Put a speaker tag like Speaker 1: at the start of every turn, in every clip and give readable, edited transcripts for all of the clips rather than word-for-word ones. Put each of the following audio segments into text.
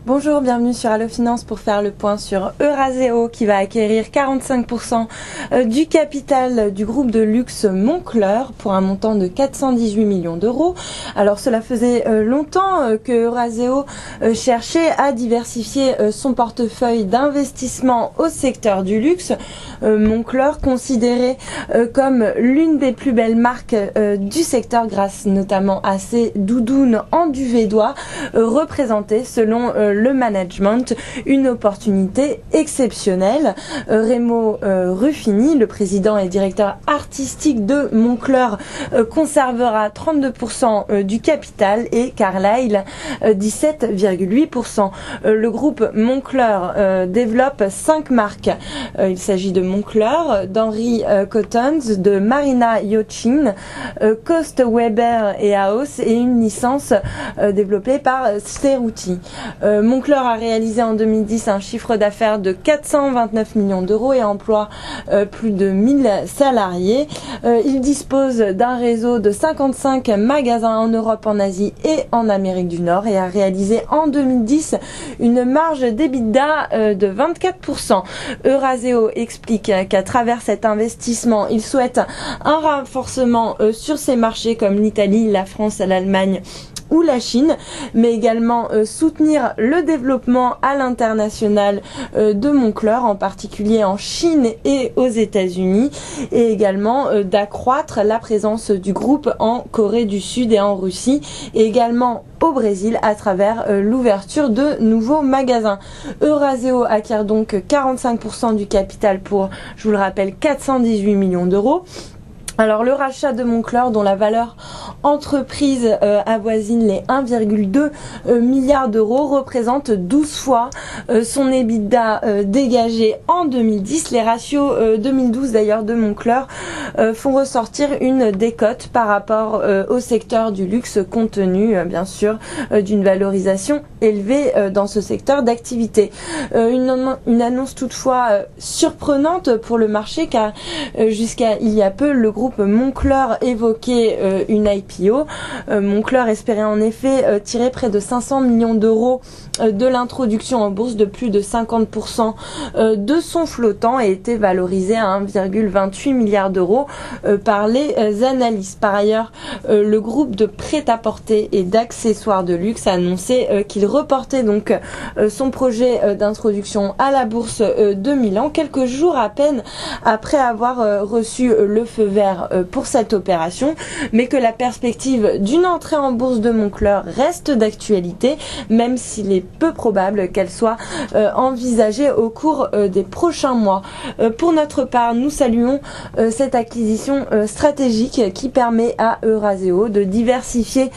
Speaker 1: Bonjour, bienvenue sur Allo Finance pour faire le point sur Eurazeo qui va acquérir 45% du capital du groupe de luxe Moncler pour un montant de 418 millions d'euros. Alors cela faisait longtemps que Eurazeo cherchait à diversifier son portefeuille d'investissement au secteur du luxe. Moncler considéré comme l'une des plus belles marques du secteur grâce notamment à ses doudounes en duvet d'oie représentées selon le management une opportunité exceptionnelle. Remo Ruffini, le président et directeur artistique de Moncler, conservera 32% du capital et Carlyle 17,8%. Le groupe Moncler développe 5 marques. Il s'agit de Moncler, d'Henry Cottons, de Marina Yochin, Coast Weber et Haus et une licence développée par Cerruti. Moncler a réalisé en 2010 un chiffre d'affaires de 429 millions d'euros et emploie plus de 1000 salariés. Il dispose d'un réseau de 55 magasins en Europe, en Asie et en Amérique du Nord et a réalisé en 2010 une marge d'EBITDA de 24%. Eurazeo explique qu'à travers cet investissement, il souhaite un renforcement sur ces marchés comme l'Italie, la France, l'Allemagne ou la Chine, mais également soutenir le développement à l'international de Moncler, en particulier en Chine et aux États-Unis, et également d'accroître la présence du groupe en Corée du Sud et en Russie, et également au Brésil à travers l'ouverture de nouveaux magasins. Eurazeo acquiert donc 45% du capital pour, je vous le rappelle, 418 millions d'euros. Alors le rachat de Moncler, dont la valeur entreprise avoisine les 1,2 milliard d'euros, représente 12 fois son EBITDA dégagé en 2010. Les ratios 2012 d'ailleurs de Moncler font ressortir une décote par rapport au secteur du luxe, compte tenu bien sûr d'une valorisation élevée dans ce secteur d'activité. Une annonce toutefois surprenante pour le marché, car jusqu'à il y a peu le groupe Moncler évoquait une IPO. Moncler espérait en effet tirer près de 500 millions d'euros de l'introduction en bourse de plus de 50% de son flottant et était valorisé à 1,28 milliard d'euros par les analystes. Par ailleurs, le groupe de prêt-à-porter et d'accessoires de luxe a annoncé qu'il reportait donc son projet d'introduction à la bourse de Milan quelques jours à peine après avoir reçu le feu vert pour cette opération, mais que la perspective d'une entrée en bourse de Moncler reste d'actualité, même s'il est peu probable qu'elle soit envisagée au cours des prochains mois. Pour notre part, nous saluons cette acquisition stratégique qui permet à Eurazeo de diversifier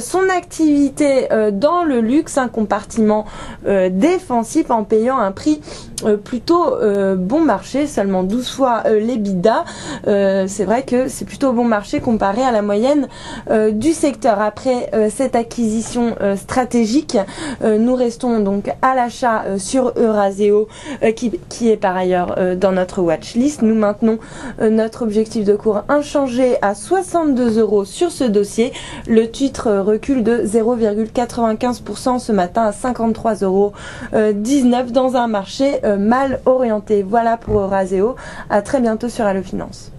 Speaker 1: son activité dans le luxe, un compartiment défensif en payant un prix plutôt bon marché, seulement 12 fois l'EBITDA. C'est vrai que c'est plutôt bon marché comparé à la moyenne du secteur. Après cette acquisition stratégique, nous restons donc à l'achat sur Eurazeo qui est par ailleurs dans notre watchlist. Nous maintenons notre objectif de cours inchangé à 62 euros sur ce dossier. Le titre recule de 0,95% ce matin à 53,19 euros dans un marché mal orienté. Voilà pour Eurazeo. À très bientôt sur Allo Finance.